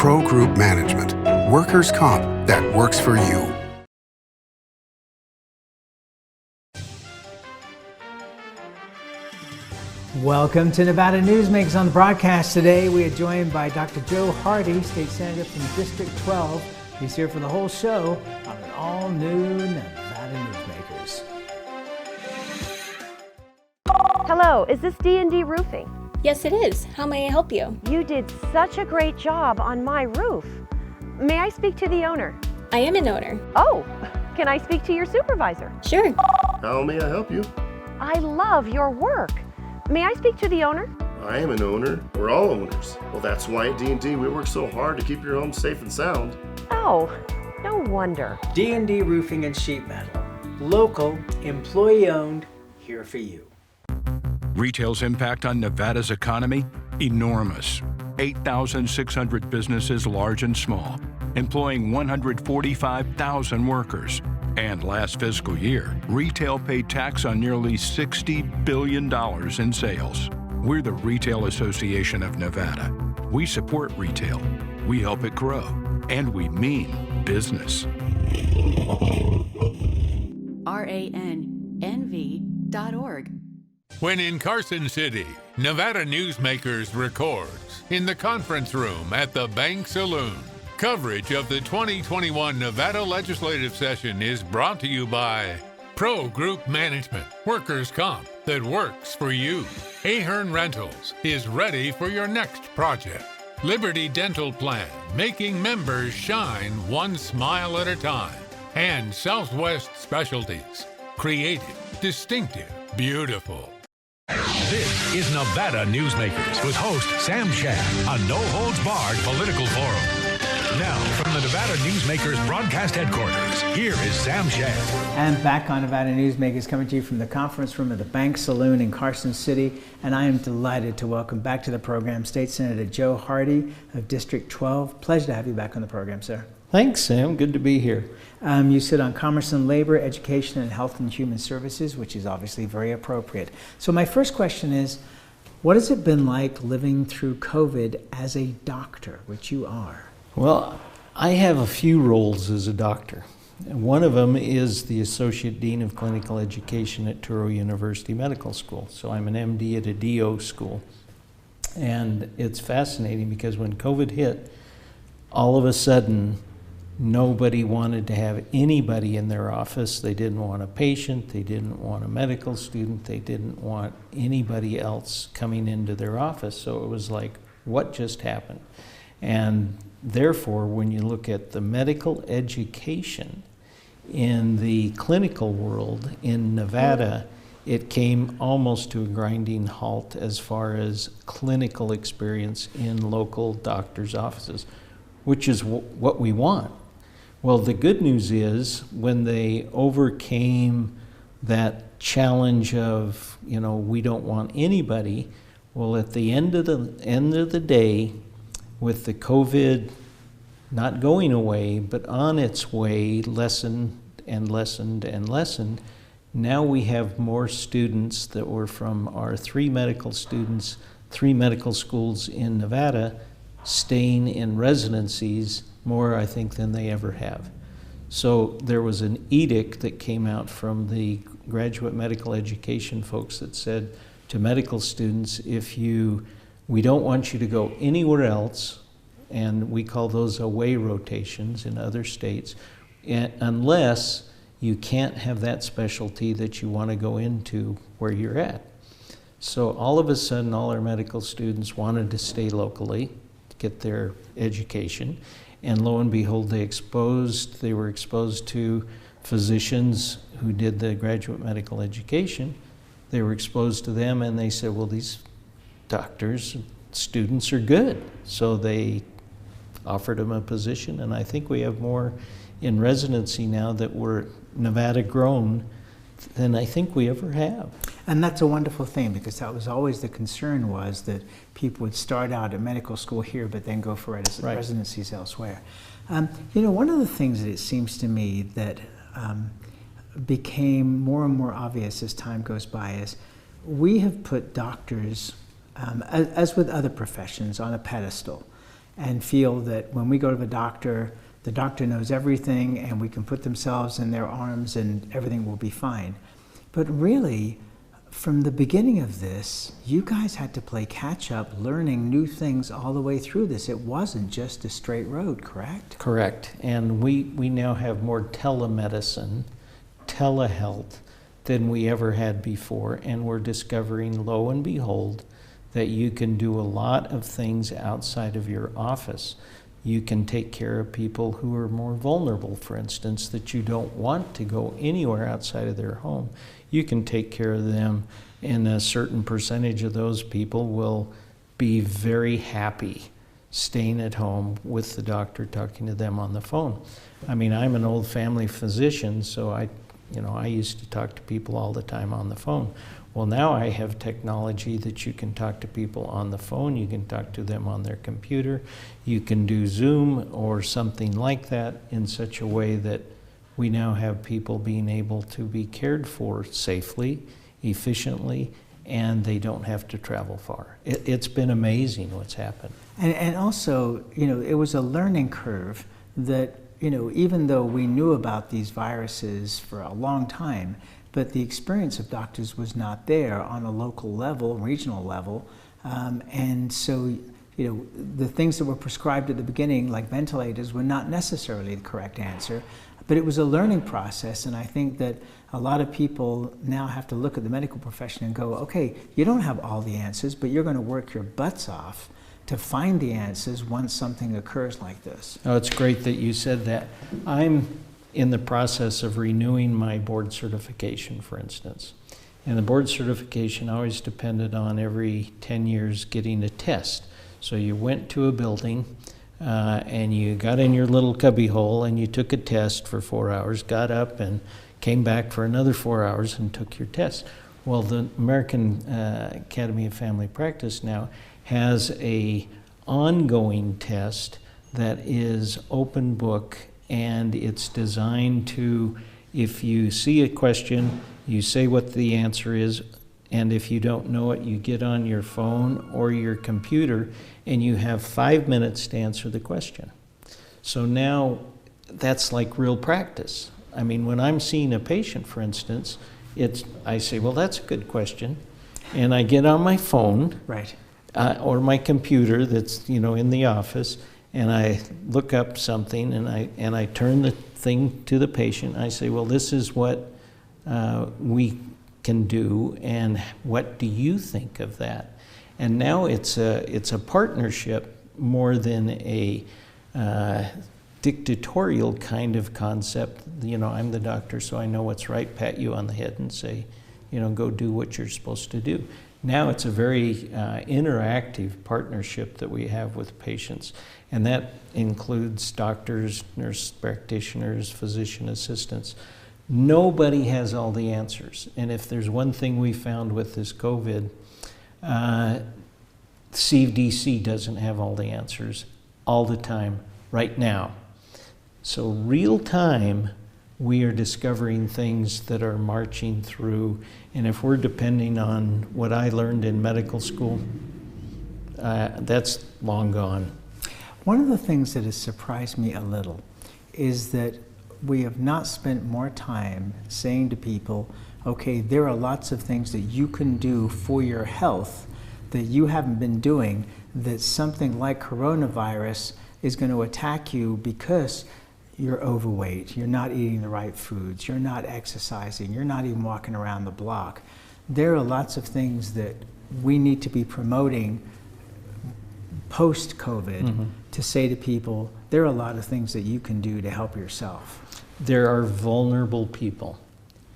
Pro Group Management. Workers' comp that works for you. Welcome to Nevada Newsmakers. On the broadcast today, we are joined by Dr. Joe Hardy, State Senator from District 12. He's here for the whole show on an all-new Nevada Newsmakers. Hello, is this D&D Roofing? Yes, it is. How may I help you? You did such a great job on my roof. May I speak to the owner? I am an owner. Oh, can I speak to your supervisor? Sure. How may I help you? I love your work. May I speak to the owner? I am an owner. We're all owners. Well, that's why at D&D we work so hard to keep your home safe and sound. Oh, no wonder. D&D Roofing and Sheet Metal. Local, employee-owned, here for you. Retail's impact on Nevada's economy? Enormous. 8,600 businesses, large and small, employing 145,000 workers. And last fiscal year, retail paid tax on nearly $60 billion in sales. We're the Retail Association of Nevada. We support retail, we help it grow, and we mean business. RANNV.org. When in Carson City, Nevada Newsmakers records in the conference room at the Bank Saloon. Coverage of the 2021 Nevada legislative session is brought to you by Pro Group Management, workers' comp that works for you. Ahern Rentals is ready for your next project. Liberty Dental Plan, making members shine one smile at a time. And Southwest Specialties, creative, distinctive, beautiful. This is Nevada Newsmakers with host Sam Shad, a no-holds-barred political forum. Now, from the Nevada Newsmakers broadcast headquarters, here is Sam Shad. And back on Nevada Newsmakers, coming to you from the conference room of the Bank Saloon in Carson City. And I am delighted to welcome back to the program State Senator Joe Hardy of District 12. Pleasure to have you back on the program, sir. Thanks, Sam. Good to be here. You sit on Commerce and Labor, Education, and Health and Human Services, which is obviously very appropriate. So my first question is, what has it been like living through COVID as a doctor, which you are? Well, I have a few roles as a doctor. One of them is the Associate Dean of Clinical Education at Touro University Medical School. So I'm an MD at a DO school. And it's fascinating because when COVID hit, all of a sudden, nobody wanted to have anybody in their office. They didn't want a patient, they didn't want a medical student, they didn't want anybody else coming into their office. So it was like, what just happened? And therefore, when you look at the medical education in the clinical world in Nevada, it came almost to a grinding halt as far as clinical experience in local doctors' offices, which is what we want. Well, the good news is when they overcame that challenge of, we don't want anybody, well, at the end of the day, with the COVID not going away, but on its way, lessened and lessened and lessened, now we have more students that were from our three medical schools in Nevada staying in residencies more, I think, than they ever have. So there was an edict that came out from the graduate medical education folks that said to medical students, we don't want you to go anywhere else, and we call those away rotations in other states, unless you can't have that specialty that you want to go into where you're at. So all of a sudden, all our medical students wanted to stay locally, to get their education, and lo and behold, they were exposed to physicians who did the graduate medical education. They were exposed to them, and they said, well, these doctors, students are good. So they offered them a position, and I think we have more in residency now that we're Nevada grown than I think we ever have. And that's a wonderful thing, because that was always the concern, was that people would start out at medical school here but then go for residencies elsewhere. One of the things that it seems to me that became more and more obvious as time goes by is we have put doctors, as with other professions, on a pedestal. and feel that when we go to the doctor knows everything and we can put themselves in their arms and everything will be fine. But really, from the beginning of this, you guys had to play catch up, learning new things all the way through this. It wasn't just a straight road, correct? Correct. And we now have more telemedicine, telehealth than we ever had before. And we're discovering, lo and behold, that you can do a lot of things outside of your office. You can take care of people who are more vulnerable, for instance, that you don't want to go anywhere outside of their home. You can take care of them, and a certain percentage of those people will be very happy staying at home with the doctor talking to them on the phone. I mean, I'm an old family physician, so I used to talk to people all the time on the phone. Well, now I have technology that you can talk to people on the phone, you can talk to them on their computer, you can do Zoom or something like that in such a way that we now have people being able to be cared for safely, efficiently, and they don't have to travel far. It's been amazing what's happened. And also, it was a learning curve that, even though we knew about these viruses for a long time, but the experience of doctors was not there on a local level, regional level. And so, the things that were prescribed at the beginning, like ventilators, were not necessarily the correct answer. But it was a learning process, and I think that a lot of people now have to look at the medical profession and go, okay, you don't have all the answers, but you're going to work your butts off to find the answers once something occurs like this. Oh, it's great that you said that. I'm in the process of renewing my board certification, for instance. And the board certification always depended on every 10 years getting a test. So you went to a building, and you got in your little cubby hole and you took a test for 4 hours, got up and came back for another 4 hours and took your test. Well, the American Academy of Family Practice now has a ongoing test that is open book, and it's designed to, if you see a question, you say what the answer is, and if you don't know it, you get on your phone or your computer and you have 5 minutes to answer the question. So now that's like real practice. I mean, when I'm seeing a patient, for instance, I say, well, that's a good question. And I get on my phone, right, or my computer that's in the office, and I look up something and I turn the thing to the patient. I say, well, this is what we can do, and what do you think of that? And now it's a partnership more than a dictatorial kind of concept. I'm the doctor, so I know what's right, pat you on the head and say, go do what you're supposed to do. Now it's a very interactive partnership that we have with patients, and that includes doctors, nurse practitioners, physician assistants. Nobody has all the answers, and if there's one thing we found with this COVID, CDC doesn't have all the answers all the time right now. So real time, we are discovering things that are marching through, and if we're depending on what I learned in medical school, that's long gone. One of the things that has surprised me a little is that we have not spent more time saying to people, okay, there are lots of things that you can do for your health that you haven't been doing, that something like coronavirus is going to attack you because you're overweight, you're not eating the right foods, you're not exercising, you're not even walking around the block. There are lots of things that we need to be promoting post-COVID to say to people, there are a lot of things that you can do to help yourself. There are vulnerable people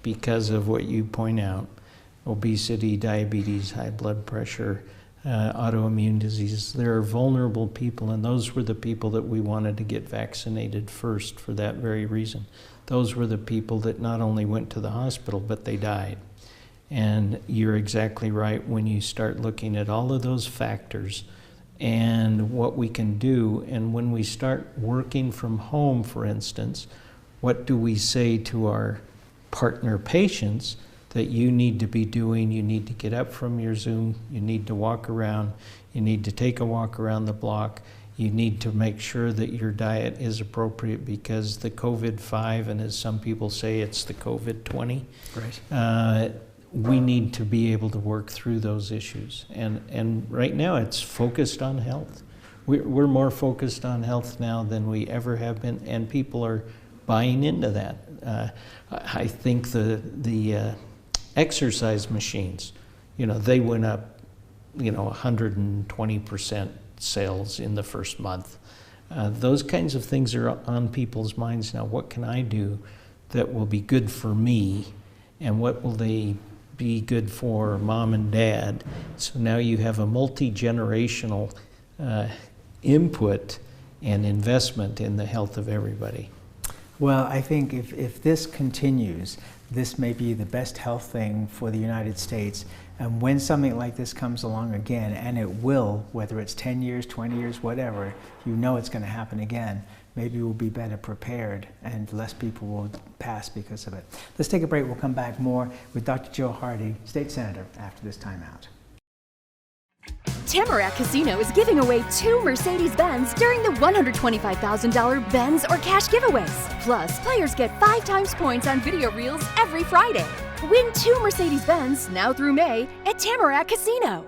because of what you point out: obesity, diabetes, high blood pressure, autoimmune diseases. There are vulnerable people, and those were the people that we wanted to get vaccinated first for that very reason. Those were the people that not only went to the hospital, but they died. And you're exactly right. When you start looking at all of those factors and what we can do, and when we start working from home, for instance, what do we say to our partner patients that you need to be doing? You need to get up from your Zoom, you need to walk around, you need to take a walk around the block, You need to make sure that your diet is appropriate because the COVID-5, and as some people say, it's the COVID-20. Right. We need to be able to work through those issues. And right now it's focused on health. We're more focused on health now than we ever have been, and people are buying into that. I think the exercise machines, they went up, 120% sales in the first month. Those kinds of things are on people's minds now. What can I do that will be good for me, and what will they be good for mom and dad? So now you have a multi-generational input and investment in the health of everybody. Well, I think if this continues, this may be the best health thing for the United States. And when something like this comes along again, and it will, whether it's 10 years, 20 years, whatever, it's going to happen again, maybe we'll be better prepared and less people will pass because of it. Let's take a break. We'll come back more with Dr. Joe Hardy, State Senator, after this timeout. Tamarack Casino is giving away 2 Mercedes-Benz during the $125,000 Benz or cash giveaways. Plus, players get 5 times points on video reels every Friday. Win 2 Mercedes-Benz now through May at Tamarack Casino.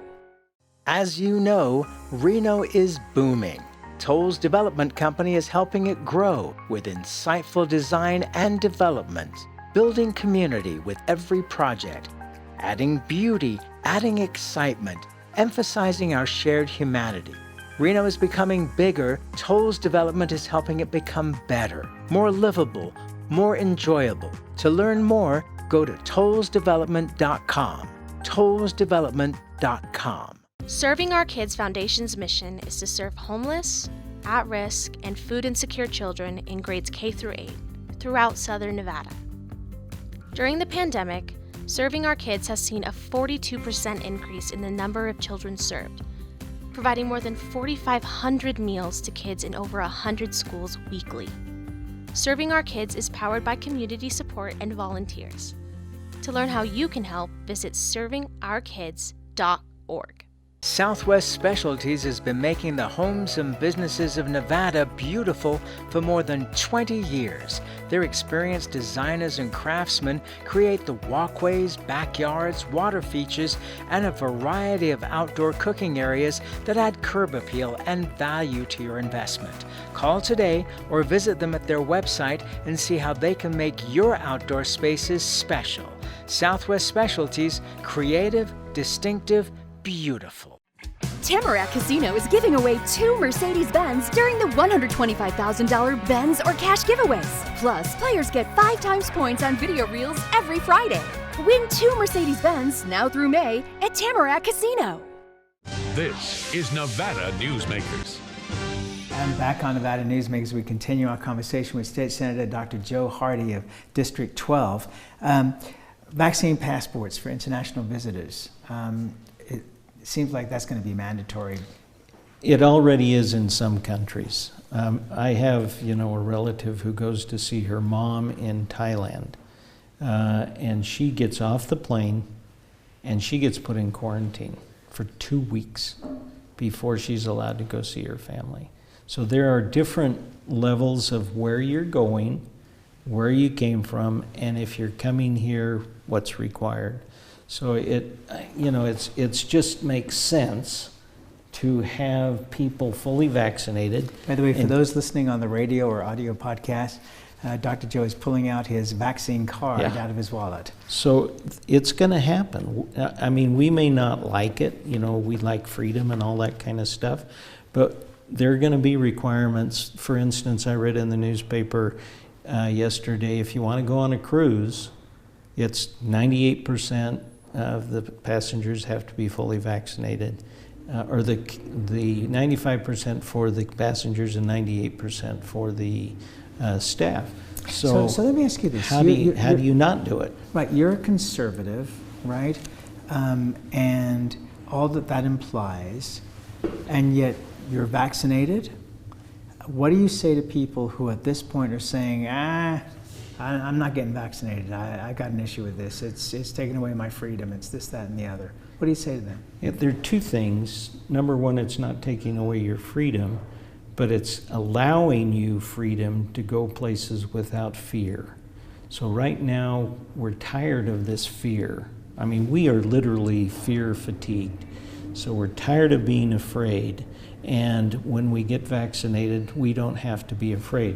As you know, Reno is booming. Toll's development company is helping it grow with insightful design and development, building community with every project, adding beauty, adding excitement, emphasizing our shared humanity. Reno is becoming bigger. Toll's development is helping it become better, more livable, more enjoyable. To learn more, go to tollsdevelopment.com. tollsdevelopment.com. Serving Our Kids Foundation's mission is to serve homeless, at-risk, and food insecure children in grades K through 8 throughout Southern Nevada. During the pandemic, Serving Our Kids has seen a 42% increase in the number of children served, providing more than 4,500 meals to kids in over 100 schools weekly. Serving Our Kids is powered by community support and volunteers. To learn how you can help, visit servingourkids.org. Southwest Specialties has been making the homes and businesses of Nevada beautiful for more than 20 years. Their experienced designers and craftsmen create the walkways, backyards, water features, and a variety of outdoor cooking areas that add curb appeal and value to your investment. Call today or visit them at their website and see how they can make your outdoor spaces special. Southwest Specialties, creative, distinctive, beautiful. Tamarack Casino is giving away 2 Mercedes-Benz during the $125,000 Benz or cash giveaways. Plus, players get 5 times points on video reels every Friday. Win 2 Mercedes-Benz now through May at Tamarack Casino. This is Nevada Newsmakers. And back on Nevada Newsmakers, we continue our conversation with State Senator Dr. Joe Hardy of District 12. Vaccine passports for international visitors. It seems like that's going to be mandatory. It already is in some countries. I have, a relative who goes to see her mom in Thailand, and she gets off the plane and she gets put in quarantine for 2 weeks before she's allowed to go see her family. So there are different levels of where you're going, where you came from, and if you're coming here, what's required. So it's just makes sense to have people fully vaccinated. By the way, for those listening on the radio or audio podcast, Dr. Joe is pulling out his vaccine card out of his wallet. So it's going to happen. I mean, we may not like it. We like freedom and all that kind of stuff, but there are going to be requirements. For instance, I read in the newspaper yesterday, if you want to go on a cruise, it's 98% of the passengers have to be fully vaccinated, or the 95% for the passengers and 98% for the staff. So let me ask you this: how do you not do it? Right, you're a conservative, right? And all that implies, and yet you're vaccinated. What do you say to people who at this point are saying, I'm not getting vaccinated. I got an issue with this. It's taking away my freedom. It's this, that, and the other. What do you say to them? There are 2 things. Number one, it's not taking away your freedom, but it's allowing you freedom to go places without fear. So right now, we're tired of this fear. I mean, we are literally fear fatigued. So we're tired of being afraid. And when we get vaccinated, we don't have to be afraid.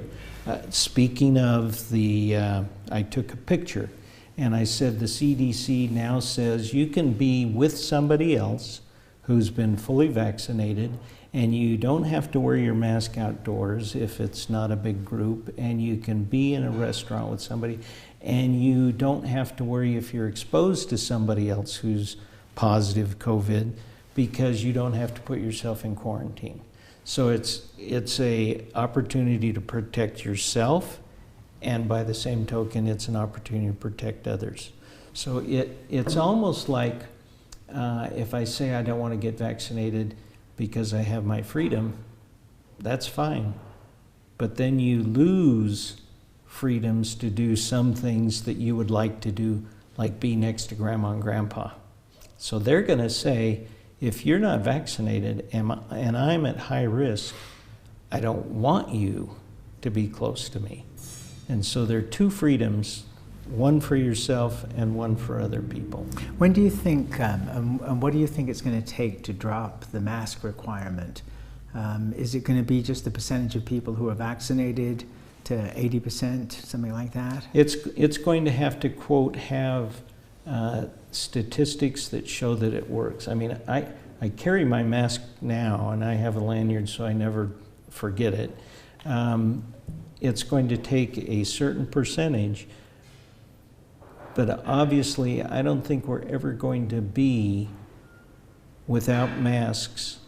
Speaking of I took a picture and I said the CDC now says you can be with somebody else who's been fully vaccinated, and you don't have to wear your mask outdoors if it's not a big group, and you can be in a restaurant with somebody, and you don't have to worry if you're exposed to somebody else who's positive COVID, because you don't have to put yourself in quarantine. So it's a opportunity to protect yourself, and by the same token, it's an opportunity to protect others. So it's almost like if I say I don't want to get vaccinated because I have my freedom, that's fine. But then you lose freedoms to do some things that you would like to do, like be next to grandma and grandpa. So they're going to say, if you're not vaccinated and I'm at high risk, I don't want you to be close to me. And so there are two freedoms, one for yourself and one for other people. When do you think, and what do you think it's going to take to drop the mask requirement? Is it going to be just the percentage of people who are vaccinated to 80%, something like that? It's going to have to, quote, have statistics that show that it works. I mean, I carry my mask now, and I have a lanyard so I never forget it. It's going to take a certain percentage, but obviously I don't think we're ever going to be without masks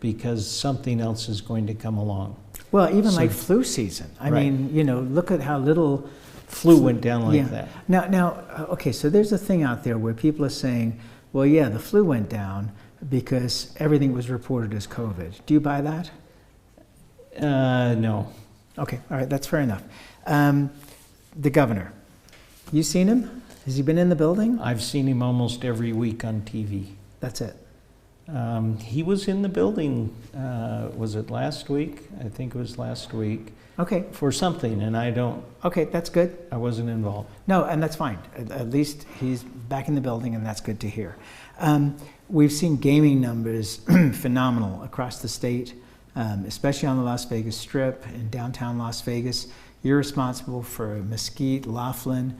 because something else is going to come along. Well, even like flu season. I mean, you know, look at how little flu went down like that. Now, okay, so there's a thing out there where people are saying, well, yeah, the flu went down because everything was reported as COVID. Do you buy that? No. Okay, all right, that's fair enough. The governor, you seen him? Has he been in the building? I've seen him almost every week on TV. That's it. He was in the building, was it last week? I think it was last week. Okay. For something, and I don't... Okay, that's good. I wasn't involved. No, and that's fine. At least he's back in the building, and that's good to hear. We've seen gaming numbers phenomenal across the state, especially on the Las Vegas Strip in downtown Las Vegas. You're responsible for Mesquite, Laughlin.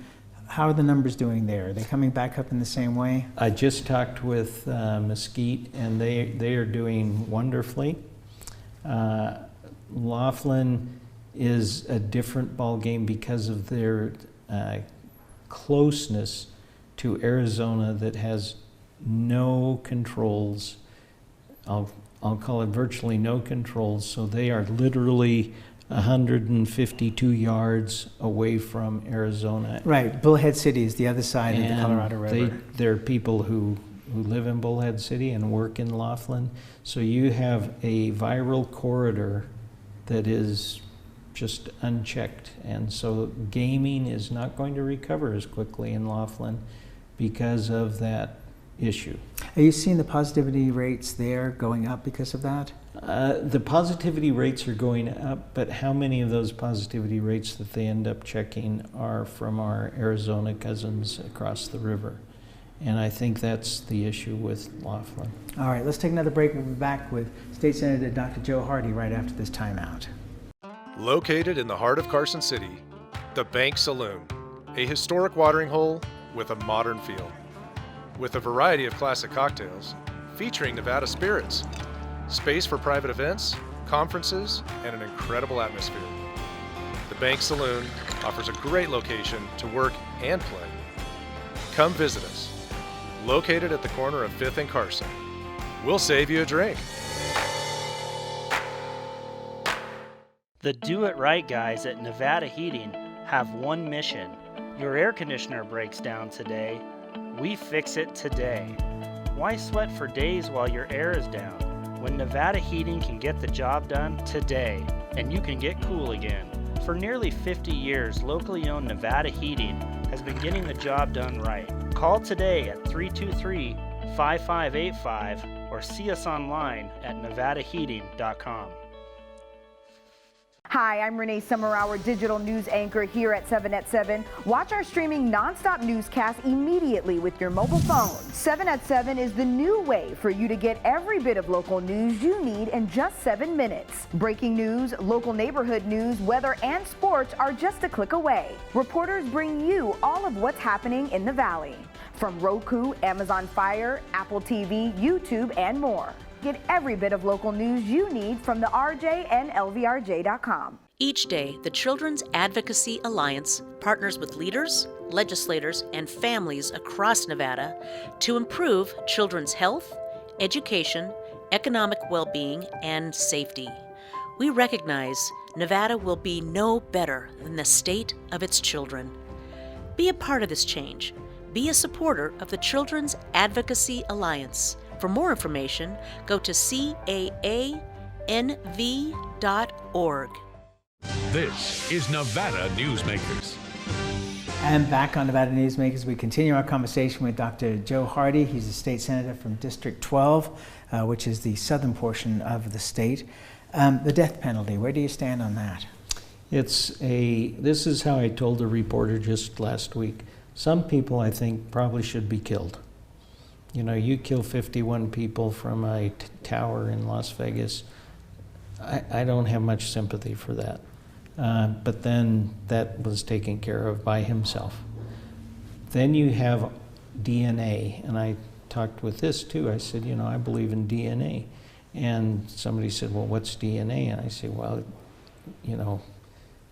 How are the numbers doing there? Are they coming back up in the same way? I just talked with Mesquite, and they are doing wonderfully. Laughlin is a different ball game because of their closeness to Arizona that has no controls. I'll call it virtually no controls. So they are literally 152 yards away from Arizona. Right, Bullhead City is the other side of the Colorado River. There are people who live in Bullhead City and work in Laughlin. So you have a viral corridor that is just unchecked. And so gaming is not going to recover as quickly in Laughlin because of that issue. Are you seeing the positivity rates there going up because of that? The positivity rates are going up, but how many of those positivity rates that they end up checking are from our Arizona cousins across the river? And I think that's the issue with Laughlin. All right, let's take another break. We'll be back with State Senator Dr. Joe Hardy right after this timeout. Located in the heart of Carson City, the Bank Saloon, a historic watering hole with a modern feel. With a variety of classic cocktails, featuring Nevada spirits, space for private events, conferences, and an incredible atmosphere. The Bank Saloon offers a great location to work and play. Come visit us. Located at the corner of 5th and Carson. We'll save you a drink. The Do It Right guys at Nevada Heating have one mission. Your air conditioner breaks down today. We fix it today. Why sweat for days while your air is down? When Nevada Heating can get the job done today, and you can get cool again. For nearly 50 years, locally owned Nevada Heating has been getting the job done right. Call today at 323-5585 or see us online at nevadaheating.com. Hi, I'm Renee Summerhour, digital news anchor here at 7 at 7. Watch our streaming nonstop newscast immediately with your mobile phone. 7 at 7 is the new way for you to get every bit of local news you need in just 7 minutes. Breaking news, local neighborhood news, weather, and sports are just a click away. Reporters bring you all of what's happening in the Valley. From Roku, Amazon Fire, Apple TV, YouTube, and more. Get every bit of local news you need from the RJ and LVRJ.com. Each day, the Children's Advocacy Alliance partners with leaders, legislators, and families across Nevada to improve children's health, education, economic well-being, and safety. We recognize Nevada will be no better than the state of its children. Be a part of this change. Be a supporter of the Children's Advocacy Alliance. For more information, go to caanv.org. This is Nevada Newsmakers. And back on Nevada Newsmakers, we continue our conversation with Dr. Joe Hardy. He's a state senator from District 12, which is the southern portion of the state. The death penalty, where do you stand on that? This is how I told a reporter just last week. Some people, I think, probably should be killed. You know, you kill 51 people from a tower in Las Vegas. I don't have much sympathy for that. But then that was taken care of by himself. Then you have DNA, and I talked with this too. I said, you know, I believe in DNA. And somebody said, well, what's DNA? And I said, well, you know,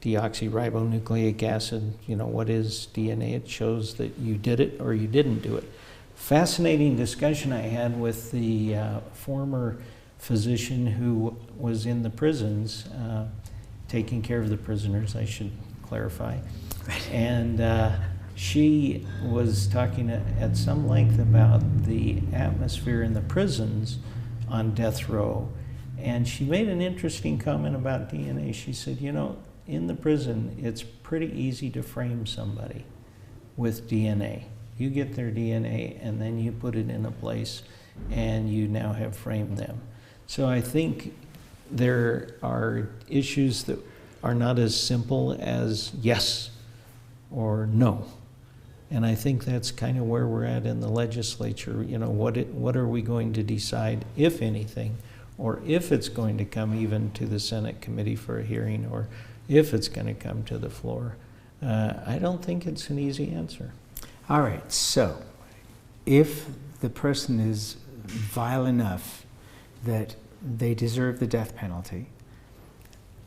deoxyribonucleic acid, you know, what is DNA? It shows that you did it or you didn't do it. Fascinating discussion I had with the former physician who was in the prisons, taking care of the prisoners, I should clarify. And she was talking at some length about the atmosphere in the prisons on death row. And she made an interesting comment about DNA. She said, you know, in the prison, it's pretty easy to frame somebody with DNA. You get their DNA and then you put it in a place and you now have framed them. So I think there are issues that are not as simple as yes or no. And I think that's kind of where we're at in the legislature. You know, what are we going to decide, if anything, or if it's going to come even to the Senate committee for a hearing, or if it's going to come to the floor. I don't think it's an easy answer. All right, so if the person is vile enough that they deserve the death penalty,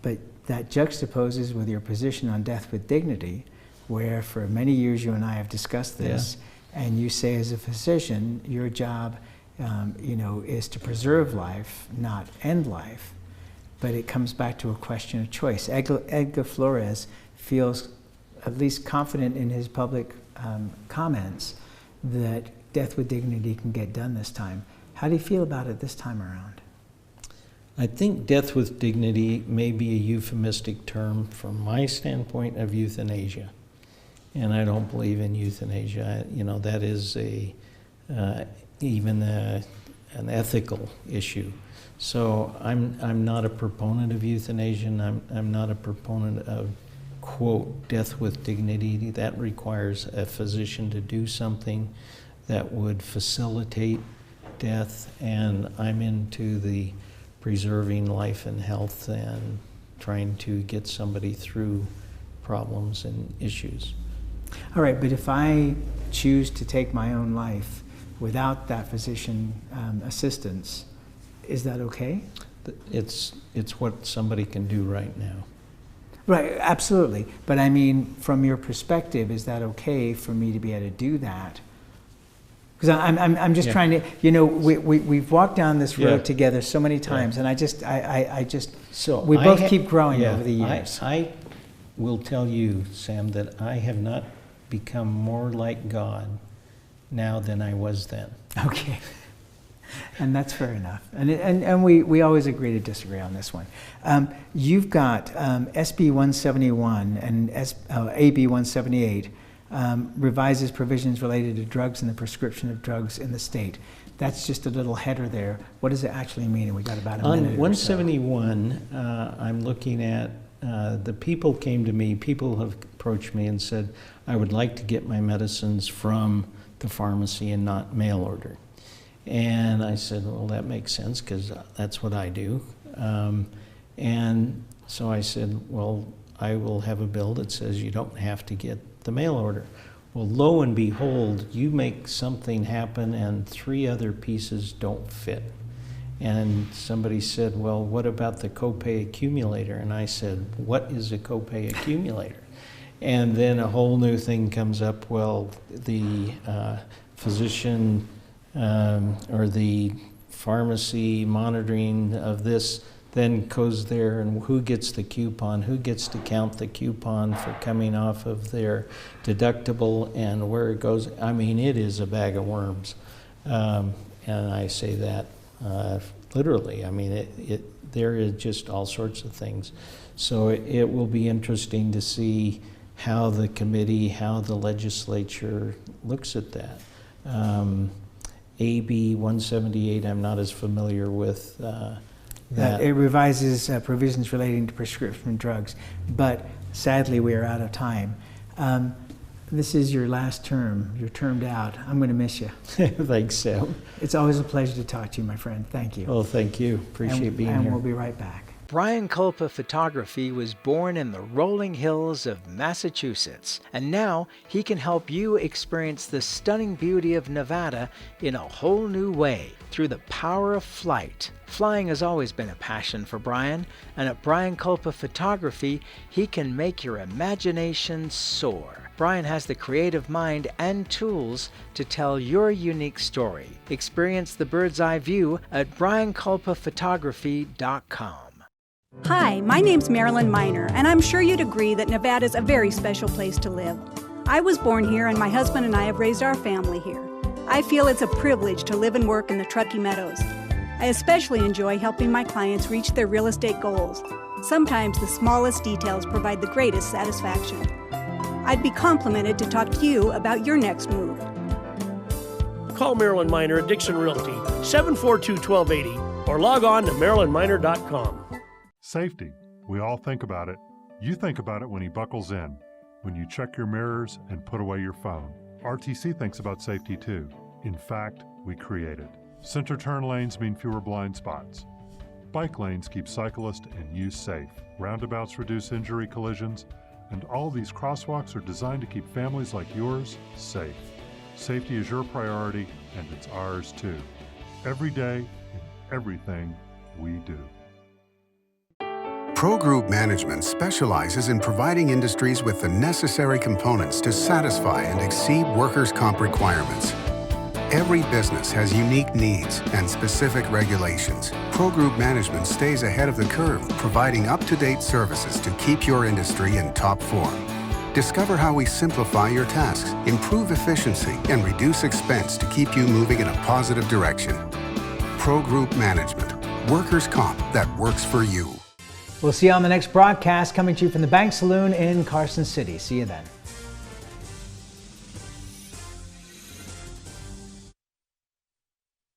but that juxtaposes with your position on death with dignity, where for many years you and I have discussed this, and you say as a physician, your job you know, is to preserve life, not end life, but it comes back to a question of choice. Edgar Flores feels at least confident in his public comments that death with dignity can get done this time. How do you feel about it this time around? I think death with dignity may be a euphemistic term from my standpoint of euthanasia. And I don't believe in euthanasia. You know, that is even an ethical issue. So I'm not a proponent of euthanasia, and I'm not a proponent of, quote, death with dignity. That requires a physician to do something that would facilitate death, and I'm into the preserving life and health and trying to get somebody through problems and issues. All right, but if I choose to take my own life without that physician assistance, is that okay? It's what somebody can do right now. Right, absolutely. But I mean, from your perspective, is that okay for me to be able to do that? Because I'm just trying to, you know, we've walked down this road together so many times, and I just we both keep growing over the years. I will tell you, Sam, that I have not become more like God now than I was then. Okay. And that's fair enough. And we always agree to disagree on this one. You've got SB 171 and AB 178 revises provisions related to drugs and the prescription of drugs in the state. That's just a little header there. What does it actually mean? And we got about a minute. On 171, I'm looking at the people came to me, people have approached me and said, I would like to get my medicines from the pharmacy and not mail order. And I said, well, that makes sense because that's what I do. And so I said, well, I will have a bill that says you don't have to get the mail order. Well, lo and behold, you make something happen and 3 other pieces don't fit. And somebody said, well, what about the copay accumulator? And I said, what is a copay accumulator? And then a whole new thing comes up. Well, the physician or the pharmacy monitoring of this then goes there, and who gets the coupon, who gets to count the coupon for coming off of their deductible, and where it goes. I mean, it is a bag of worms. And I say that literally. I mean, there is just all sorts of things. So it will be interesting to see how the committee, how the legislature looks at that. AB 178, I'm not as familiar with that. It revises provisions relating to prescription drugs, but sadly we are out of time. This is your last term. You're termed out. I'm going to miss you. Thanks, Sam. It's always a pleasure to talk to you, my friend. Thank you. Oh, thank you. Appreciate being here. And we'll be right back. Brian Culpa Photography was born in the rolling hills of Massachusetts, and now he can help you experience the stunning beauty of Nevada in a whole new way through the power of flight. Flying has always been a passion for Brian, and at Brian Culpa Photography, he can make your imagination soar. Brian has the creative mind and tools to tell your unique story. Experience the bird's eye view at brianculpaphotography.com. Hi, my name's Marilyn Miner, and I'm sure you'd agree that Nevada's a very special place to live. I was born here, and my husband and I have raised our family here. I feel it's a privilege to live and work in the Truckee Meadows. I especially enjoy helping my clients reach their real estate goals. Sometimes the smallest details provide the greatest satisfaction. I'd be complimented to talk to you about your next move. Call Marilyn Miner at Dixon Realty, 742-1280, or log on to marilynminer.com. Safety. We all think about it. You think about it when he buckles in, when you check your mirrors and put away your phone. RTC thinks about safety too. In fact, we create it. Center turn lanes mean fewer blind spots. Bike lanes keep cyclists and you safe. Roundabouts reduce injury collisions, and all these crosswalks are designed to keep families like yours safe. Safety is your priority, and it's ours too. Every day, in everything we do. Pro Group Management specializes in providing industries with the necessary components to satisfy and exceed workers' comp requirements. Every business has unique needs and specific regulations. Pro Group Management stays ahead of the curve, providing up-to-date services to keep your industry in top form. Discover how we simplify your tasks, improve efficiency, and reduce expense to keep you moving in a positive direction. Pro Group Management. Workers' comp that works for you. We'll see you on the next broadcast, coming to you from the Bank Saloon in Carson City. See you then.